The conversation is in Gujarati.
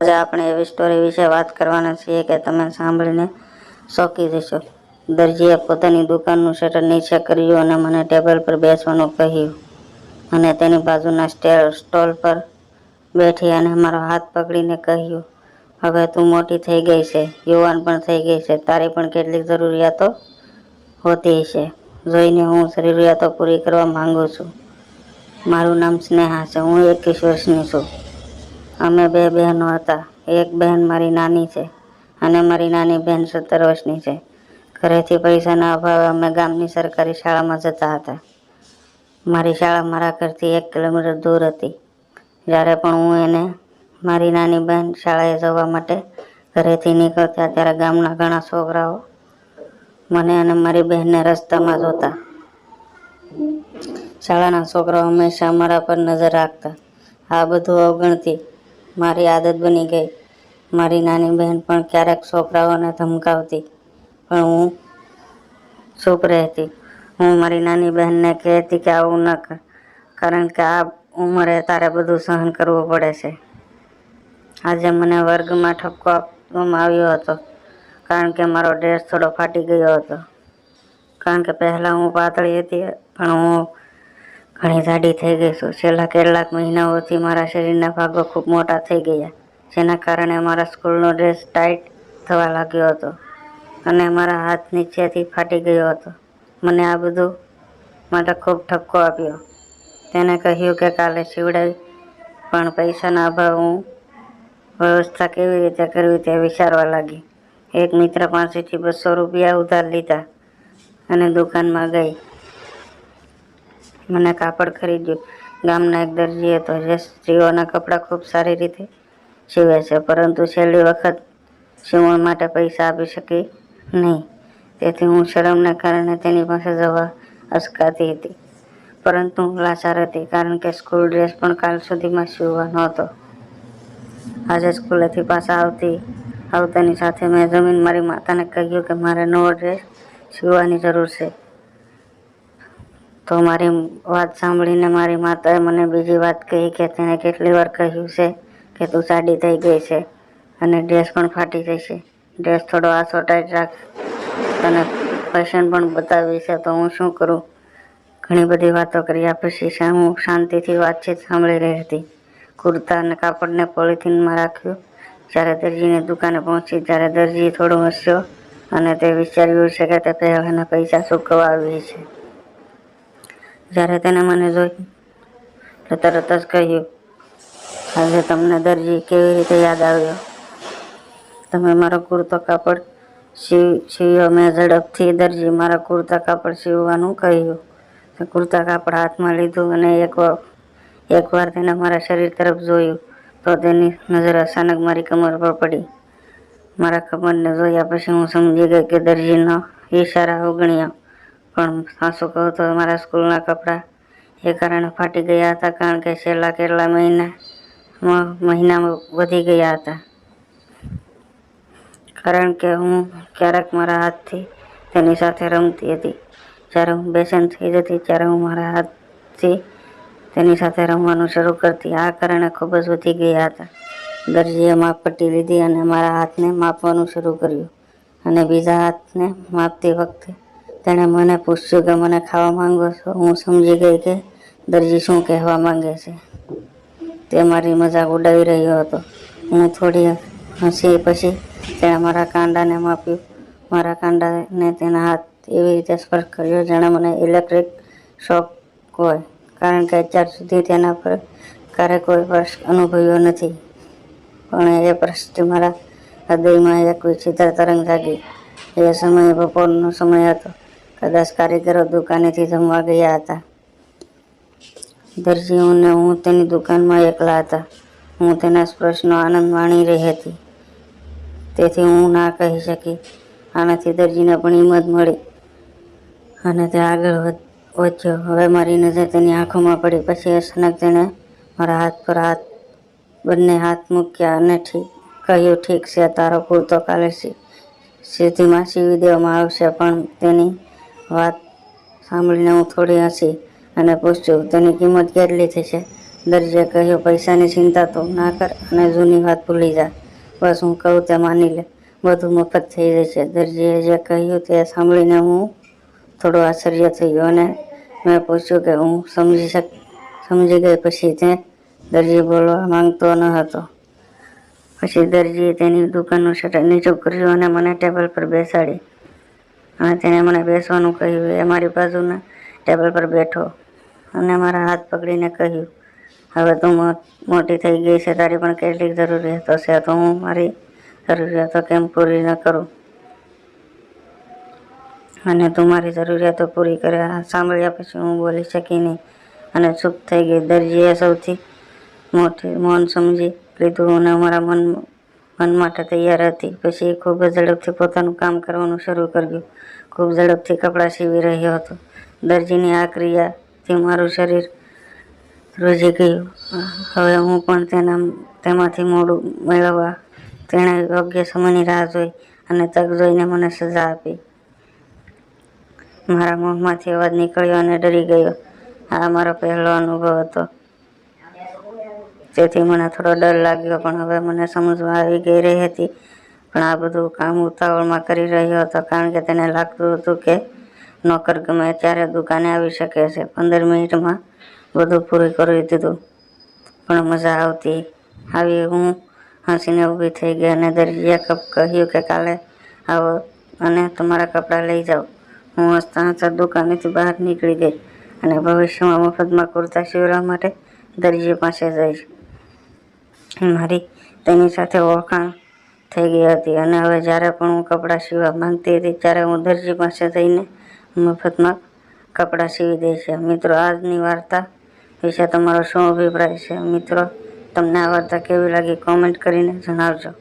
આજે આપણે એવી સ્ટોરી વિશે વાત કરવાના છીએ કે તમે સાંભળીને ચોંકી જશો। દરજીએ પોતાની દુકાનનું શટર નીચે કર્યું અને મને ટેબલ પર બેસવાનું કહ્યું અને તેની બાજુના સ્ટોલ પર બેઠી અને મારો હાથ પકડીને કહ્યું, હવે તું મોટી થઈ ગઈ છે, યુવાન પણ થઈ ગઈ છે, તારી પણ કેટલીક જરૂરિયાતો હોતી છે, જોઈને હું જરૂરિયાતો પૂરી કરવા માંગુ છું। મારું નામ સ્નેહા છે, હું 21 વર્ષની છું। અમે 2 બહેનો હતા। એક બહેન મારી નાની છે અને મારી નાની બહેન 17 વર્ષની છે। ઘરેથી પૈસાના અભાવે અમે ગામની સરકારી શાળામાં જતા હતા। મારી શાળા મારા ઘરથી 1 કિલોમીટર દૂર હતી। જ્યારે પણ હું અને મારી નાની બહેન શાળાએ જવા માટે ઘરેથી નીકળતા ત્યારે ગામના ઘણા છોકરાઓ મને અને મારી બહેનને રસ્તામાં જોતા। શાળાના છોકરાઓ હંમેશા અમારા પર નજર રાખતા। આ બધું અવગણતી મારી આદત બની ગઈ। મારી નાની બહેન પણ ક્યારેક છોકરાઓને ધમકાવતી, પણ હું ચૂપ રહેતી। હું મારી નાની બહેનને કહેતી કે આવું ન કર, કારણ કે આ ઉંમરે તારે બધું સહન કરવું પડે છે। આજે મને વર્ગમાં ઠપકો આપવામાં આવ્યો હતો કારણ કે મારો ડ્રેસ થોડો ફાટી ગયો હતો। કારણ કે પહેલાં હું પાતળી હતી, પણ હું ઘણી જાડી થઈ ગઈ છું। છેલ્લા કેટલાક મહિનાઓથી મારા શરીરના ભાગો ખૂબ મોટા થઈ ગયા, જેના કારણે મારા સ્કૂલનો ડ્રેસ ટાઈટ થવા લાગ્યો હતો અને મારા હાથ નીચેથી ફાટી ગયો હતો। મને આ બધું માટે ખૂબ ઠપકો આપ્યો। તેને કહ્યું કે કાલે સીવડાવી, પણ પૈસાના અભાવે હું વ્યવસ્થા કેવી રીતે કરવી તે વિચારવા લાગી। એક મિત્ર પાસેથી 200 રૂપિયા ઉધાર લીધા અને દુકાનમાં ગઈ। મને કાપડ ખરીદ્યું। ગામના એક દરજી હતો જે સ્ત્રીઓના કપડાં ખૂબ સારી રીતે સીવે છે, પરંતુ છેલ્લી વખત સીવણ માટે પૈસા આપી શકી નહીં। તેથી હું શરમને કારણે તેની પાસે જવા અચકાતી હતી, પરંતુ હું લાચાર હતી કારણ કે સ્કૂલ ડ્રેસ પણ કાલ સુધીમાં સીવવાનો હતો। આજે સ્કૂલેથી પાછા આવતાની સાથે મેં જમીને મારી માતાને કહ્યું કે મારે નવો ડ્રેસ સીવવાની જરૂર છે। તો મારી વાત સાંભળીને મારી માતાએ મને બીજી વાત કહી કે તેણે કેટલી વાર કહ્યું છે કે તું જાડી થઈ ગઈ છે અને ડ્રેસ પણ ફાટી જશે। ડ્રેસ થોડો આછો ટાઈટ રાખ, તને ફેશન પણ બતાવી છે, તો હું શું કરું? ઘણી બધી વાતો કર્યા પછી હું શાંતિથી વાતચીત સાંભળી રહી હતી। કુર્તા અને કાપડને પોલિથીનમાં રાખ્યું। જ્યારે દરજીની દુકાને પહોંચી ત્યારે દરજી થોડો હસ્યો અને તે વિચાર્યું છે કે તે પહેલાંના પૈસા ચૂકવવા આવી છે। જ્યારે તેને મને જોઈ તો તરત જ કહ્યું, આજે તમને દરજી કેવી રીતે યાદ આવ્યો? તમે મારો કુર્તો કાપડ સીવ્યો? મેં ઝડપથી દરજી મારા કુર્તા કાપડ સીવવાનું કહ્યું। તે કુર્તા કાપડ હાથમાં લીધું અને એકવાર તેને મારા શરીર તરફ જોયું તો તેની નજર અચાનક મારી કમર પર પડી। મારા કમરને જોયા પછી હું સમજી ગઈ કે દરજીનો ઈશારા અવગણ્યો। પણ સાચું કહું તો મારા સ્કૂલના કપડાં એ કારણે ફાટી ગયા હતા કારણ કે છેલ્લા કેટલા મહિના વધી ગયા હતા, કારણ કે હું ક્યારેક મારા હાથથી તેની સાથે રમતી હતી। જ્યારે હું બેચેન થઈ જતી ત્યારે હું મારા હાથથી તેની સાથે રમવાનું શરૂ કરતી। આ કારણે ખૂબ જ વધી ગયા હતા। દરજીએ માપપટ્ટી લીધી અને મારા હાથને માપવાનું શરૂ કર્યું અને બીજા હાથને માપતી વખતે તેણે મને પૂછ્યું કે મને ખાવા માંગો છો? હું સમજી ગઈ કે દરજી શું કહેવા માંગે છે। તે મારી મજાક ઉડાવી રહ્યો હતો। હું થોડી હસી પછી તેણે મારા કાંડાને માપ્યું। મારા કાંડાને તેના હાથ એવી રીતે સ્પર્શ કર્યો જાણે મને ઇલેક્ટ્રિક શોક હોય, કારણ કે અત્યાર સુધી તેના પર ક્યારેય કોઈ સ્પર્શ અનુભવ્યો નથી। પણ એ સ્પર્શથી મારા હૃદયમાં એક વિચિત્ર તરંગ જાગી। એ સમયે બપોરનો સમય હતો। કદાચ કારીગરો દુકાનેથી જમવા ગયા હતા। દરજી અને હું તેની દુકાનમાં એકલા હતા। હું તેના સ્પર્શનો આનંદ માણી રહી હતી, તેથી હું ના કહી શકી। આનાથી દરજીને પણ હિંમત મળી અને તે આગળ વધ્યો। હવે મારી નજર તેની આંખોમાં પડી। પછી અચાનક તેણે મારા હાથ પર બંને હાથ મૂક્યા અને કહ્યું, ઠીક છે, તારો કુર્તો કાલે સીધીમાં સીવી દેવામાં આવશે। પણ તેની વાત સાંભળીને હું થોડી હસી અને પૂછ્યું, તેની કિંમત કેટલી થશે? દરજીએ કહ્યું, પૈસાની ચિંતા તો ના કર અને જૂની વાત ભૂલી જા. બસ હું કહું તે માની લે, બધું મફત થઈ જશે. દરજીએ જે કહ્યું તે સાંભળીને હું થોડો આશ્ચર્ય થયો અને મેં પૂછ્યું કે હું સમજી ગઈ પછી તે? દરજી બોલવા માંગતો ન હતો. પછી દરજીએ તેની દુકાનનું શટર નીચું કર્યું અને મને ટેબલ પર બેસાડી અને તેને મને બેસવાનું કહ્યું. એ મારી બાજુના ટેબલ પર બેઠો અને મારા હાથ પકડીને કહ્યું, હવે તું મોટી થઈ ગઈ છે, તારી પણ કેટલીક જરૂરિયાતો છે, તો હું મારી જરૂરિયાતો કેમ પૂરી ન કરું અને તું મારી જરૂરિયાતો પૂરી કરે. સાંભળ્યા પછી હું બોલી શકી નહીં અને ચૂપ થઈ ગઈ. દરજીએ સૌથી મૌન સમજી લીધું અને મારા મન માટે તૈયાર હતી. પછી ખૂબ જ ઝડપથી પોતાનું કામ કરવાનું શરૂ કર્યું. ખૂબ ઝડપથી કપડાં સીવી રહ્યો હતો. દરજીની આ ક્રિયાથી મારું શરીર ધ્રુજી ગયું. હવે હું પણ તેમાંથી મોડું મેળવવા તેણે યોગ્ય સમયની રાહ જોઈ અને તક જોઈને મને સજા આપી. મારા મોંમાંથી અવાજ નીકળ્યો અને ડરી ગયો. આ મારો પહેલો અનુભવ હતો, તેથી મને થોડો ડર લાગ્યો, પણ હવે મને સમજમાં આવી ગઈ રહી હતી. પણ આ બધું કામ ઉતાવળમાં કરી રહ્યો હતો, કારણ કે તેને લાગતું હતું કે નોકર ગમે ત્યારે દુકાને આવી શકે છે. 15 મિનિટમાં બધું પૂરું કરી દીધું, પણ મજા આવી. હું હસીને ઊભી થઈ ગઈ અને દરજીએ કહ્યું કે કાલે આવો અને તમારા કપડાં લઈ જાઓ. હું હસતા હસતા દુકાનેથી બહાર નીકળી ગઈ અને ભવિષ્યમાં મફતમાં કુર્તા સીવવા માટે દરજી પાસે જઈશ. મારી તેની સાથે ઓળખાણ થઈ ગઈ હતી અને હવે જ્યારે પણ હું કપડાં સીવવા માંગતી હતી ત્યારે હું દરજી પાસે જઈને મફતમાં કપડાં સીવી દઈશ. મિત્રો, આજની વાર્તા વિશે તમારો શું અભિપ્રાય છે? મિત્રો, તમને આ વાર્તા કેવી લાગી કોમેન્ટ કરીને જણાવજો.